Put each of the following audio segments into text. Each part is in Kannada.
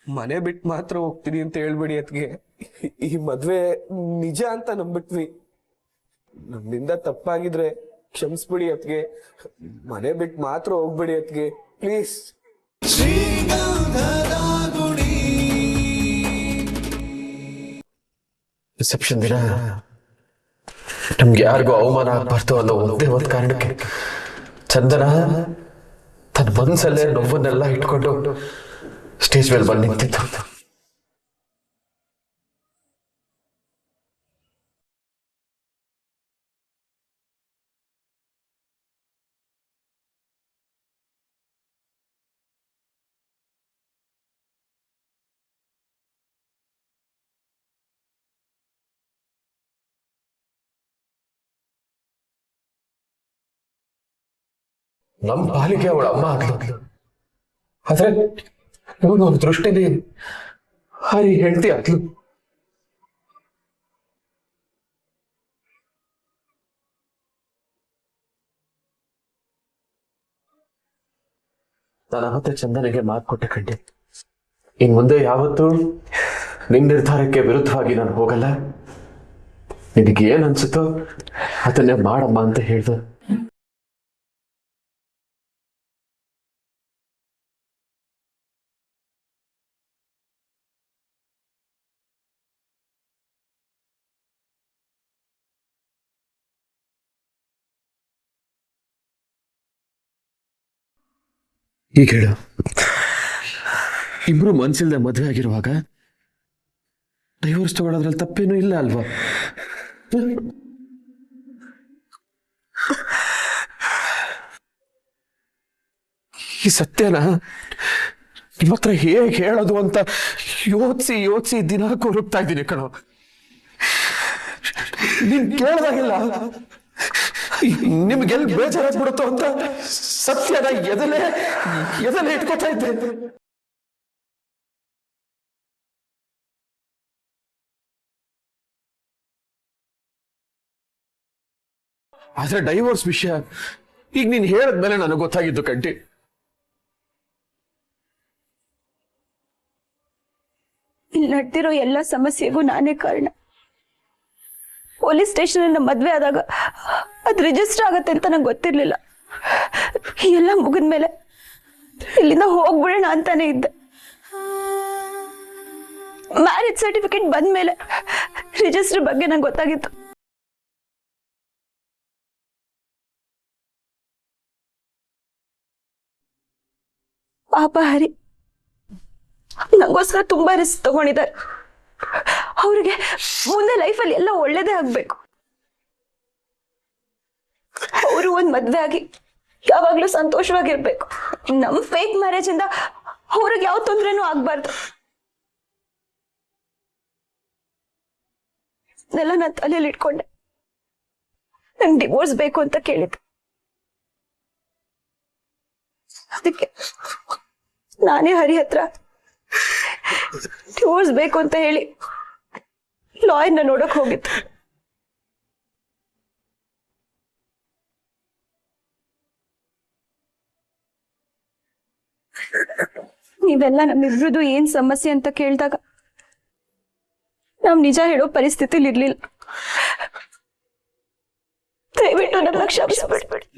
ಮನೆ ಬಿಟ್ಟು ಮಾತ್ರ ಹೋಗ್ತೀನಿ ಅಂತ ಹೇಳ್ಬೇಡಿ ಅತ್ಗೆ. ಈ ಮದ್ವೆ ನಿಜ ಅಂತ ನಂಬಿಟ್ವಿ. ನಮ್ಮಿಂದ ತಪ್ಪಾಗಿದ್ರೆ ಕ್ಷಮಿಸ್ಬಿಡಿ ಅತ್ಗೆ. ಮನೆ ಬಿಟ್ಟು ಮಾತ್ರ ಹೋಗ್ಬೇಡಿ ಅತ್ಗೆ, ಪ್ಲೀಸ್. ರಿಸೆಪ್ಷನ್ ದಿನ ನಮ್ಗೆ ಯಾರಿಗೂ ಅವಮಾನ ಆಗ್ಬಾರ್ದು ಅನ್ನೋ ಒಂದೇ ಒಂದು ಕಾರಣಕ್ಕೆ ಚಂದನ ತನ್ನ ಮನಸ್ಸಲ್ಲೇ ನೋವನ್ನೆಲ್ಲ ಇಟ್ಕೊಂಡು ಸ್ಟೇಜ್ ಮೇಲೆ ಬಂದು ನಿಂತಿತ್ತು. ನಮ್ಮ ಪಾಲಿಗೆ ಅವಳ ಅಮ್ಮ ಆಗ್ಲು, ಆದ್ರೆ ಇವನು ಒಂದು ದೃಷ್ಟಿಲಿ ಹರಿ ಹೆಂಡತಿ ಆಗ್ಲು. ನಾನು ಅವತ್ತೆ ಚಂದನಿಗೆ ಮಾತು ಕೊಟ್ಟೆ ಕಂಡೆ, ಇನ್ ಮುಂದೆ ಯಾವತ್ತೂ ನಿನ್ ನಿರ್ಧಾರಕ್ಕೆ ವಿರುದ್ಧವಾಗಿ ನಾನು ಹೋಗಲ್ಲ, ನಿನಗೆ ಏನ್ ಅನ್ಸುತ್ತೋ ಅದನ್ನೇ ಮಾಡಮ್ಮ ಅಂತ ಹೇಳ್ದೆ. ಈಗ ಹೇಳು, ಇಬ್ರು ಮನ್ಸಿಲ್ದೆ ಮದುವೆ ಆಗಿರುವಾಗ ಡೈವೋರ್ಸ್ ತಗೊಳ್ಳೋದ್ರಲ್ಲಿ ತಪ್ಪೇನೂ ಇಲ್ಲ ಅಲ್ವಾ? ಈ ಸತ್ಯನ ನಿಮ್ಮ ಹತ್ರ ಹೇಗೆ ಹೇಳೋದು ಅಂತ ಯೋಚಿಸಿ ಯೋಚಿಸಿ ದಿನ ಕೊರಗ್ತಾ ಇದ್ದೀನಿ ಕಣೋ. ನೀನ್ ಕೇಳ್ದಾಗಿಲ್ಲ ನಿಮ್ಗೆಲ್ಲಿ ಬೇಜಾರಾಗ್ಬಿಡುತ್ತೋ ಅಂತ ಸತ್ಯನ ಎದಲೇ ಇಟ್ಕೋತಾ ಇದ್ದೆ. ಆದ್ರೆ ಡೈವೋರ್ಸ್ ವಿಷಯ ಈಗ ನೀನ್ ಹೇಳದ್ಮೇಲೆ ನನಗೆ ಗೊತ್ತಾಗಿದ್ದು ಕಂಟಿ. ಇಲ್ಲಿ ನಡ್ತಿರೋ ಎಲ್ಲ ಸಮಸ್ಯೆಗೂ ನಾನೇ ಕಾರಣ. ಪೊಲೀಸ್ ಸ್ಟೇಷನ್ ಅಲ್ಲಿ ಮದ್ವೆ ಆದಾಗ ಅದು ರಿಜಿಸ್ಟರ್ ಆಗತ್ತೆ ಅಂತ ನಂಗೆ ಗೊತ್ತಿರ್ಲಿಲ್ಲ. ಎಲ್ಲ ಮುಗಿದ್ಮೇಲೆ ಇಲ್ಲಿಂದ ಹೋಗ್ಬಿಡೋಣ ಅಂತಾನೆ ಇದ್ದೆ. ಮ್ಯಾರೇಜ್ ಸರ್ಟಿಫಿಕೇಟ್ ಬಂದ್ಮೇಲೆ ರಿಜಿಸ್ಟರ್ ಬಗ್ಗೆ ನಂಗೆ ಗೊತ್ತಾಗಿತ್ತು. ಪಾಪ ಹರಿ ನಂಗೋಸ್ಕರ ತುಂಬಾ ರಿಸ್ಕ್ ತಗೊಂಡಿದ್ದಾರೆ. ಅವ್ರಿಗೆ ಮುಂದೆ ಲೈಫಲ್ಲಿ ಎಲ್ಲ ಒಳ್ಳೇದೇ ಆಗ್ಬೇಕು. ಅವರು ಒಂದ್ ಮದ್ವೆ ಆಗಿ ಯಾವಾಗ್ಲೂ ಸಂತೋಷವಾಗಿರ್ಬೇಕು. ನಮ್ ಫೇಕ್ ಮ್ಯಾರೇಜ್ ಇಂದ ಅವ್ರಿಗೆ ಯಾವ ತೊಂದ್ರೆನೂ ಆಗ್ಬಾರ್ದು. ಇದೆಲ್ಲ ನಾನು ತಲೆಯಲ್ಲಿ ಇಟ್ಕೊಂಡೆ ನಂಗೆ ಡಿವೋರ್ಸ್ ಬೇಕು ಅಂತ ಕೇಳಿದ್ದೆ. ಅದಕ್ಕೆ ನಾನೇ ಹರಿ ಹತ್ರ ಡಿವೋರ್ಸ್ ಬೇಕು ಅಂತ ಹೇಳಿ ಲಾಯರ್ನ ನೋಡಕ್ ಹೋಗಿತ್ತು. ನೀವೆಲ್ಲ ನಮ್ಮಿಬ್ರದ್ದು ಏನ್ ಸಮಸ್ಯೆ ಅಂತ ಕೇಳಿದಾಗ ನಾವ್ ನಿಜ ಹೇಳೋ ಪರಿಸ್ಥಿತಿಲಿ ಇರ್ಲಿಲ್ಲ. ದಯವಿಟ್ಟು ನನ್ನ ಕ್ಷಮಿಸ್ಬಿಡ್ಬೇಡಿ.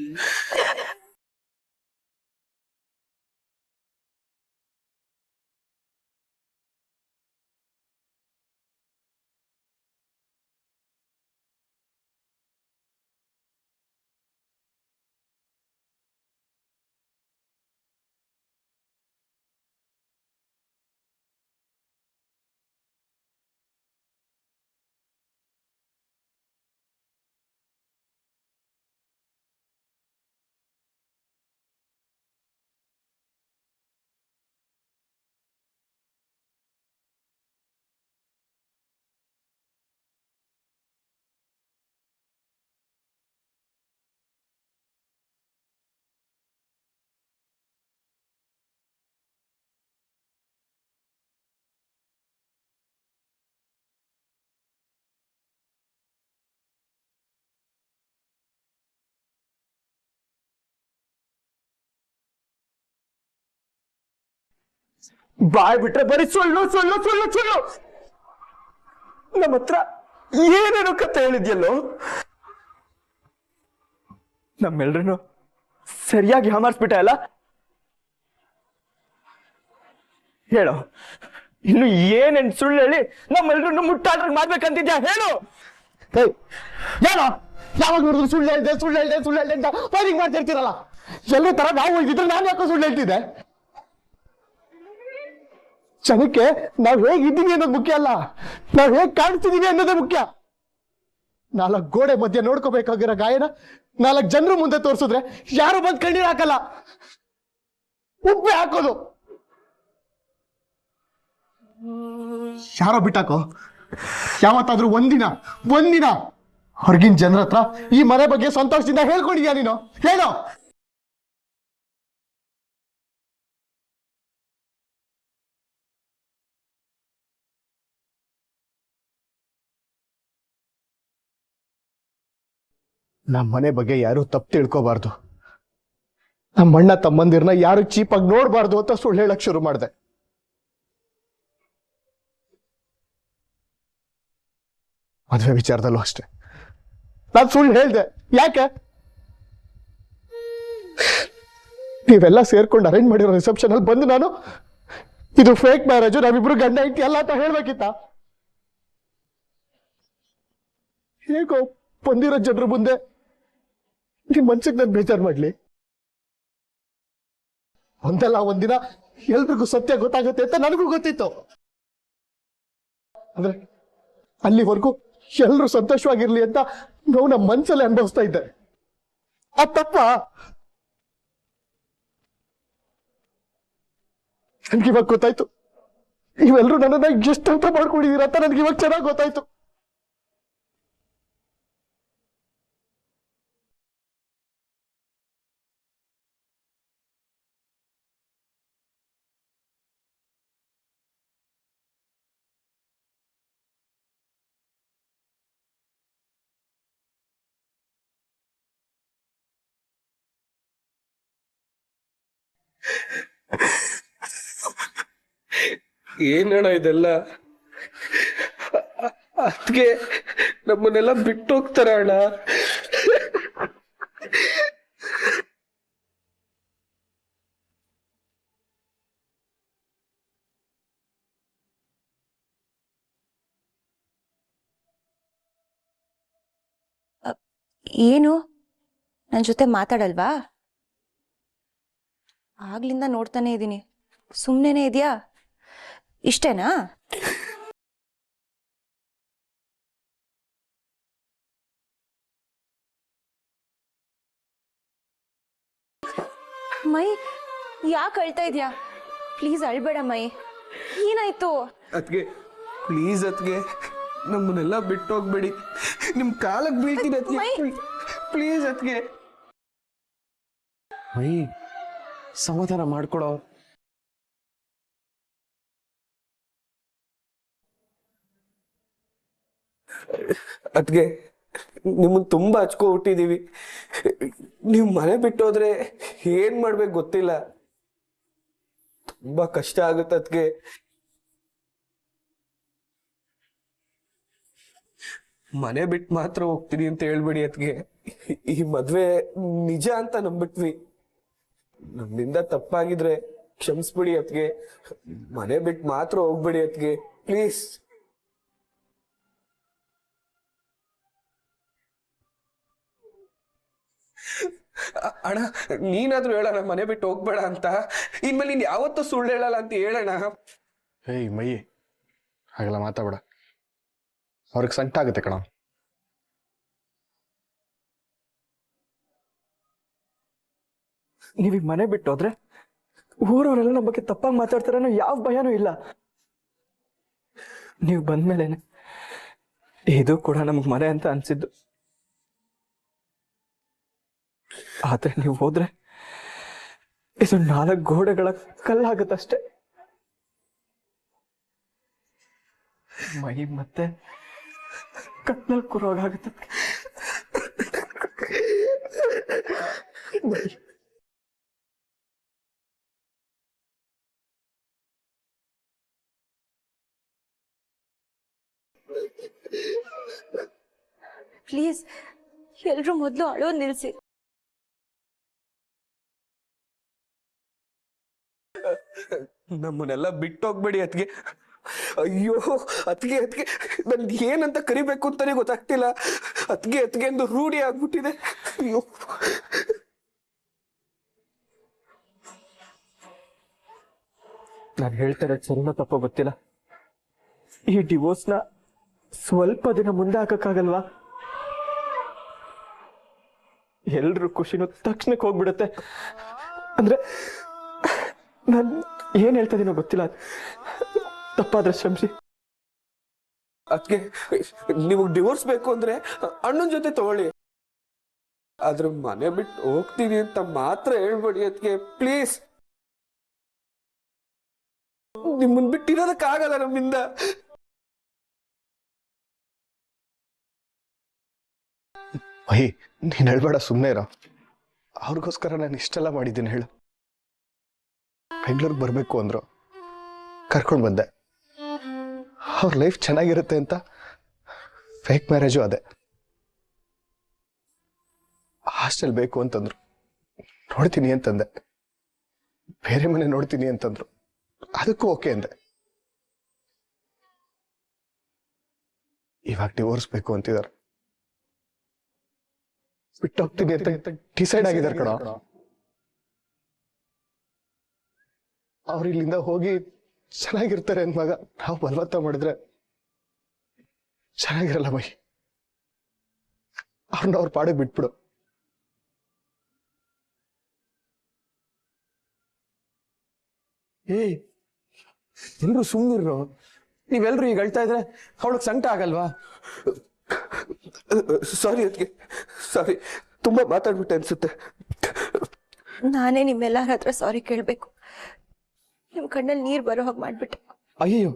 ಬಾಯ್ ಬಿಟ್ರೆ ಬರೀ ಸುಳ್ಳು ಸುಳ್ಳು ಸುಳ್ಳು ಸುಳ್ಳು. ನಮ್ಮ ಹತ್ರ ಏನೇನೋ ಕತೆ ಹೇಳಿದ್ಯಲ್ಲೋ. ನಮ್ಮೆಲ್ರನ್ನು ಸರಿಯಾಗಿ ಹಮಾರ್ಸ್ಬಿಟ್ಟೆ ಅಲ್ಲ. ಹೇಳು, ಇನ್ನು ಏನೇನ್ ಸುಳ್ಳು ಹೇಳಿ ನಮ್ಮೆಲ್ರನ್ನು ಮುಟ್ಟಾಡ್ರಂಗ್ ಮಾಡ್ಬೇಕಂತಿದ್ಯಾ? ಹೇಳು. ಏನೋ ಯಾವಾಗ ನೋಡಿದ್ರು ಸುಳ್ಳು ಹೇಳ್ದೆ ಸುಳ್ಳು ಹೇಳ್ದೆ ಸುಳ್ಳು ಹೇಳ್ದೆ ಅಂತ ಫೈರಿಂಗ್ ಮಾಡ್ತಿರ್ತೀರಲ್ಲ. ಎಲ್ಲೋ ತರ ನಾವು ಹೋಗಿದ್ರೆ ನಾನು ಯಾಕೋ ಸುಳ್ಳು ಹೇಳ್ತಿದ್ದೆ? ಜನಕ್ಕೆ ನಾವ್ ಹೇಗಿದ್ದೀವಿ ಅನ್ನೋದು ಮುಖ್ಯ ಅಲ್ಲ, ನಾವ್ ಹೇಗ್ ಕಾಣ್ತಿದೀವಿ ಅನ್ನೋದೇ ಮುಖ್ಯ. 4 ಗೋಡೆ ಮಧ್ಯೆ ನೋಡ್ಕೋಬೇಕಾಗಿರೋ ಗಾಯನ 4 ಜನರು ಮುಂದೆ ತೋರಿಸಿದ್ರೆ ಯಾರು ಬಂದ್ ಕಣ್ಣೀರ್ ಹಾಕಲ್ಲ, ಉಪ್ಪೆ ಹಾಕೋದು. ಯಾರೋ ಬಿಟ್ಟಾಕೋ, ಯಾವತ್ತಾದ್ರೂ ಒಂದಿನ ಹೊರಗಿನ ಜನರ ಹತ್ರ ಈ ಮನೆ ಬಗ್ಗೆ ಸಂತೋಷದಿಂದ ಹೇಳ್ಕೊಂಡಿದ್ಯಾ ನೀನು? ಹೇಳೋ. ನಮ್ಮ ಮನೆ ಬಗ್ಗೆ ಯಾರು ತಪ್ಪು ತಿಳ್ಕೋಬಾರ್ದು, ನಮ್ಮ ಅಣ್ಣ ತಮ್ಮಂದಿರ್ನ ಯಾರು ಚೀಪಾಗಿ ನೋಡ್ಬಾರ್ದು ಅಂತ ಸುಳ್ಳು ಹೇಳಕ್ ಶುರು ಮಾಡಿದೆ. ಮದುವೆ ವಿಚಾರದಲ್ಲೂ ಅಷ್ಟೇ ನಾನು ಸುಳ್ಳು ಹೇಳ್ದೆ. ಯಾಕೆ? ನೀವೆಲ್ಲ ಸೇರ್ಕೊಂಡು ಅರೇಂಜ್ ಮಾಡಿರೋ ರಿಸೆಪ್ಷನ್ ಅಲ್ಲಿ ಬಂದು ನಾನು ಇದು ಫೇಕ್ ಮ್ಯಾರೇಜು, ನಾವಿಬ್ರು ಗಂಡ ಹೆಂಡತಿ ಅಲ್ಲ ಅಂತ ಹೇಳ್ಬೇಕಿತ್ತ? ಹೇಗೋ ಬಂದಿರೋ ಜನರ ಮುಂದೆ ನಿಮ್ ಮನ್ಸಿಗೆ ನಾನು ಬೇಜಾರು ಮಾಡ್ಲಿ? ಒಂದಲ್ಲ ಒಂದಿನ ಎಲ್ರಿಗೂ ಸತ್ಯ ಗೊತ್ತಾಗುತ್ತೆ ಅಂತ ನನಗೂ ಗೊತ್ತಿತ್ತು. ಅಂದ್ರೆ ಅಲ್ಲಿವರೆಗೂ ಎಲ್ರು ಸಂತೋಷವಾಗಿರ್ಲಿ ಅಂತ ನಾವು ನಮ್ಮ ಮನ್ಸಲ್ಲಿ ಅನುಭವಿಸ್ತಾ ಇದ್ದೆ. ಆ ತಪ್ಪ ನನ್ಗಿವಾಗ ಗೊತ್ತಾಯ್ತು. ನೀವೆಲ್ರು ನನ್ನನ್ನ ಎಷ್ಟು ಅರ್ಥ ಮಾಡ್ಕೊಂಡಿದೀರ ಅಂತ ನನ್ಗೆ ಇವಾಗ ಚೆನ್ನಾಗಿ ಗೊತ್ತಾಯ್ತು. ಏನಣ್ಣ ಇದೆಲ್ಲ? ಅದಕ್ಕೆ ನಮ್ಮನ್ನೆಲ್ಲ ಬಿಟ್ಟು ಹೋಗ್ತಾರ ಅಣ್ಣ? ಏನು ನನ್ನ ಜೊತೆ ಮಾತಾಡಲ್ವಾ? ಆಗ್ಲಿಂದ ನೋಡ್ತಾನೆ ಇದ್ದೀನಿ, ಸುಮ್ಮನೆ ಇದೆಯಾ? ಇಷ್ಟೇನಾ? ಮೈ ಯಾಕೆ ಅಳ್ತಾ ಇದೆಯಾ? ಪ್ಲೀಸ್ ಅಳ್ಬೇಡ ಮೈ, ಏನಾಯ್ತು? ಅದ್ಗೆ ಪ್ಲೀಸ್ ಅದ್ಗೆ ನಮ್ಮನ್ನೆಲ್ಲ ಬಿಟ್ಟು ಹೋಗ್ಬೇಡಿ, ನಿಮ್ ಕಾಲಕ್ಕೆ ಬೀಳ್ತೀನಿ ಅದ್ಗೆ, ಪ್ಲೀಸ್ ಅದ್ಗೆ. ಮೈ ಸಮಾಧಾನ ಮಾಡ್ಕೊಡೋ. ಅದ್ಗೆ ನಿಮ್ಮನ್ ತುಂಬಾ ಹಚ್ಕೊ ಹುಟ್ಟಿದೀವಿ, ನೀವ್ ಮನೆ ಬಿಟ್ಟೋದ್ರೆ ಏನ್ ಮಾಡ್ಬೇಕು ಗೊತ್ತಿಲ್ಲ, ತುಂಬಾ ಕಷ್ಟ ಆಗುತ್ತೆ ಅದ್ಗೆ. ಮನೆ ಬಿಟ್ಟು ಮಾತ್ರ ಹೋಗ್ತೀನಿ ಅಂತ ಹೇಳ್ಬೇಡಿ ಅದ್ಗೆ, ಈ ಮದ್ವೆ ನಿಜ ಅಂತ ನಂಬಿಟ್ವಿ, ನಮ್ಮಿಂದ ತಪ್ಪಾಗಿದ್ರೆ ಕ್ಷಮಿಸ್ಬಿಡಿ ಅದ್ಗೆ, ಮನೆ ಬಿಟ್ಟು ಮಾತ್ರ ಹೋಗ್ಬೇಡಿ ಅದ್ಗೆ, ಪ್ಲೀಸ್. ಅಣ್ಣ ನೀನಾದ್ರೂ ಹೇಳೋಣ ಮನೆ ಬಿಟ್ಟು ಹೋಗ್ಬೇಡ ಅಂತ, ಇನ್ಮೇಲೆ ನೀನ್ ಯಾವತ್ತೂ ಸುಳ್ಳು ಹೇಳಲ್ಲ ಅಂತ ಹೇಳೋಣ. ಏಯ್ ಮೈ, ಹಾಗೆಲ್ಲ ಮಾತಾಡ, ಅವ್ರಿಗೆ ಸಂಕಟ ಆಗುತ್ತೆ ಕಣ. ನೀವೀಗ ಮನೆ ಬಿಟ್ಟು ಹೋದ್ರೆ ಊರವರೆಲ್ಲ ನಮ್ಮ ಬಗ್ಗೆ ತಪ್ಪಾಗಿ ಮಾತಾಡ್ತಾರ ಅನ್ನೋ ಯಾವ ಭಯನೂ ಇಲ್ಲ. ನೀವು ಬಂದ್ಮೇಲೆನೆ ಇದು ಕೂಡ ನಮ್ಗೆ ಮನೆ ಅಂತ ಅನ್ಸಿದ್ದು. ಆದ್ರೆ ನೀವು ಹೋದ್ರೆ ಇದು 4 ಗೋಡೆಗಳ ಕಲ್ಲಾಗತ್ತಷ್ಟೇ. ಮೈ ಮತ್ತೆ ಕತ್ನಲ್ಲಿ ಕೂರೋಗಾಗುತ್ತೆ. ಪ್ಲೀಸ್ ಎಲ್ರು ಮೊದಲು ಅಳೋದ್ ನಿಲ್ಸಿ. ನಮ್ಮನ್ನೆಲ್ಲ ಬಿಟ್ಟೋಗ್ಬೇಡಿ ಅತ್ಗೆ. ಅಯ್ಯೋ ಅತ್ಗೆ ಅತ್ಗೆ, ನನ್ ಏನಂತ ಕರಿಬೇಕು ಅಂತಾನೆ ಗೊತ್ತಾಗ್ತಿಲ್ಲ. ಅತ್ಗೆ ಅತ್ಗೆ ಎಂದು ರೂಢಿ ಆಗ್ಬಿಟ್ಟಿದೆ. ಅಯ್ಯೋ ನಾನು ಹೇಳ್ತಾ ಇರೋದು ಸರಿನೋ ತಪ್ಪೋ ಗೊತ್ತಿಲ್ಲ. ಈ ಡಿವೋರ್ಸ್ನ ಸ್ವಲ್ಪ ದಿನ ಮುಂದೆ ಹಾಕಕ್ಕಾಗಲ್ವಾ? ಎಲ್ರು ಖುಷಿನೂ ತಕ್ಷಣಕ್ಕೆ ಹೋಗ್ಬಿಡುತ್ತೆ. ಅಂದ್ರೆ ನಾನು ಏನ್ ಹೇಳ್ತಾ ಇದೀನೋ ಗೊತ್ತಿಲ್ಲ. ತಪ್ಪಾದ್ರೆ ಕ್ಷಮಿಸಿ. ಅದ್ಕೆ ನಿಮಗ್ ಡಿವೋರ್ಸ್ ಬೇಕು ಅಂದ್ರೆ ಅಣ್ಣನ ಜೊತೆ ತಗೊಳ್ಳಿ, ಆದ್ರೆ ಮನೆ ಬಿಟ್ಟು ಹೋಗ್ತೀನಿ ಅಂತ ಮಾತ್ರ ಹೇಳ್ಬೇಡಿ ಅದ್ಕೆ ಪ್ಲೀಸ್. ನಿಮ್ಮನ್ ಬಿಟ್ಟಿರೋದಕ್ಕಾಗಲ್ಲ ನಮ್ಮಿಂದ. ಮಹಿ, ನೀನ್ ಹೇಳ್ಬೇಡ, ಸುಮ್ಮನೆ ಇರೋ. ಅವ್ರಿಗೋಸ್ಕರ ನಾನು ಇಷ್ಟೆಲ್ಲ ಮಾಡಿದ್ದೀನಿ ಹೇಳು. ಬೆಂಗಳೂರಿಗೆ ಬರಬೇಕು ಅಂದ್ರು, ಕರ್ಕೊಂಡು ಬಂದೆ. ಅವ್ರ ಲೈಫ್ ಚೆನ್ನಾಗಿರುತ್ತೆ ಅಂತ ಫೇಕ್ ಮ್ಯಾರೇಜು ಅದೇ. ಹಾಸ್ಟೆಲ್ ಬೇಕು ಅಂತಂದ್ರು, ನೋಡ್ತೀನಿ ಅಂತಂದೆ. ಬೇರೆ ಮನೆ ನೋಡ್ತೀನಿ ಅಂತಂದ್ರು, ಅದಕ್ಕೂ ಓಕೆ ಅಂದೆ. ಇವಾಗ ಡಿವೋರ್ಸ್ ಬೇಕು ಅಂತಿದ್ದಾರೆ. ಬಿಟ್ಟೋಗ್ತೀನಿ ಅಂತ ಡಿಸೈಡ್ ಆಗಿದ್ದಾರೆ ಕಣ. ಅವ್ರು ಇಲ್ಲಿಂದ ಹೋಗಿ ಚೆನ್ನಾಗಿರ್ತಾರೆ ಅಂದಾಗ ನಾವು ಬಲವಂತ ಮಾಡಿದ್ರೆ ಚೆನ್ನಾಗಿರಲ್ಲ ಮೈ. ಅವ್ರನ್ನ ಅವ್ರ ಪಾಡಿಗೆ ಬಿಟ್ಬಿಡು. ಏಯ್, ಎಲ್ರು ಸುಮ್ಮನಿರ್ರು. ನೀವೆಲ್ರು ಈಗ ಹೇಳ್ತಾ ಇದ್ರೆ ಅವಳಿಗೆ ಸಂಕಟ ಆಗಲ್ವಾ? ಸಾರಿ ಅದ್ಕೆ, ಸಾರಿ, ತುಂಬಾ ಮಾತಾಡ್ಬಿಟ್ಟೆ ಅನ್ಸುತ್ತೆ. ನಾನೇ ನಿಮ್ಮೆಲ್ಲರ ಹತ್ರ ಸಾರಿ ಕೇಳ್ಬೇಕು. ನಿಮ್ ಕಣ್ಣಲ್ಲಿ ನೀರ್ ಬರೋ ಹಾಗೆ ಮಾಡ್ಬಿಟ್ಟೆ. ಅಯ್ಯೋ,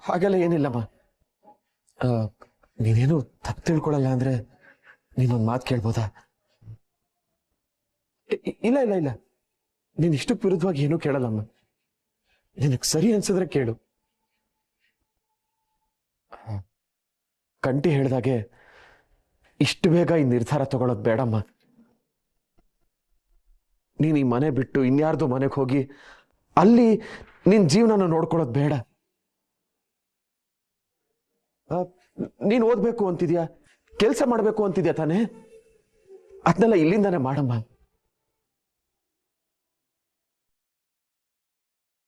ಹಾಗೆಲ್ಲ ಏನಿಲ್ಲಮ್ಮ. ನೀನೇನು ತಪ್ಪು ತಿಳ್ಕೊಳಲ್ಲ ಅಂದ್ರೆ ನೀನೊಂದು ಮಾತು ಕೇಳ್ಬೋದಾ? ಇಲ್ಲ ಇಲ್ಲ ಇಲ್ಲ, ನೀನ್ ಇಷ್ಟಕ್ಕೆ ವಿರುದ್ಧವಾಗಿ ಏನೂ ಕೇಳಲ್ಲಮ್ಮ. ನಿನಗೆ ಸರಿ ಅನ್ಸಿದ್ರೆ ಕೇಳು. ಕಂಟಿ ಹೇಳ್ದಾಗೆ ಇಷ್ಟು ಬೇಗ ಈ ನಿರ್ಧಾರ ತಗೊಳ್ಳೋದು ಬೇಡಮ್ಮ. ನೀನ್ ಈ ಮನೆ ಬಿಟ್ಟು ಇನ್ಯಾರ್ದು ಮನೆಗೆ ಹೋಗಿ ಅಲ್ಲಿ ನಿನ್ ಜೀವನನ ನೋಡ್ಕೊಳ್ಳೋದು ಬೇಡ. ನೀನ್ ಓದ್ಬೇಕು ಅಂತಿದ್ಯಾ, ಕೆಲ್ಸ ಮಾಡ್ಬೇಕು ಅಂತಿದ್ಯಾ ತಾನೇ? ಅದನ್ನೆಲ್ಲ ಇಲ್ಲಿಂದಾನೆ ಮಾಡಮ್ಮ.